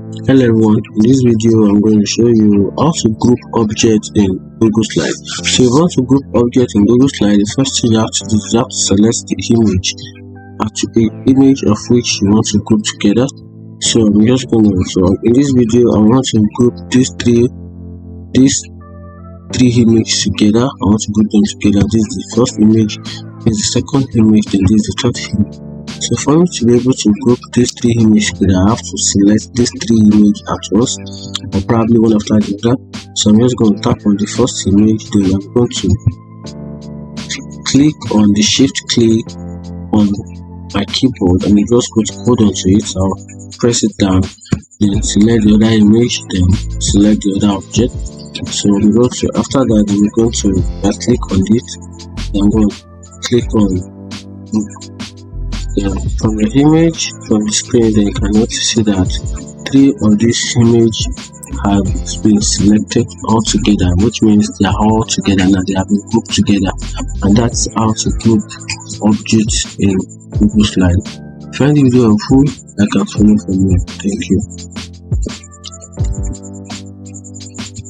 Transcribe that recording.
Hello everyone, in this video I'm going to show you how to group objects in Google Slide. So if you want to group objects in Google Slide, the first thing you have to do is you have to select the image of which you want to group together. So I'm just going to, in this video I want to group these three images together. I want to group them together. This is the first image, this is the second image, then this is the third image. So for me to be able to group these three images together, I have to select these three images at once, or probably one after the other. So I'm just going to tap on the first image, then I'm going to click on the shift click on my keyboard, and it just going to hold on to it. I'll press it down, then select the other image, then select the other object. So we go to, after that, then we're going to click on it, then I'm going to click on from the image, from the screen. Then you can notice that three of these images have been selected all together, which means they are all together now, they have been grouped together. And that's how to group objects in Google Slide. If you find the video helpful, like and follow for more. Thank you.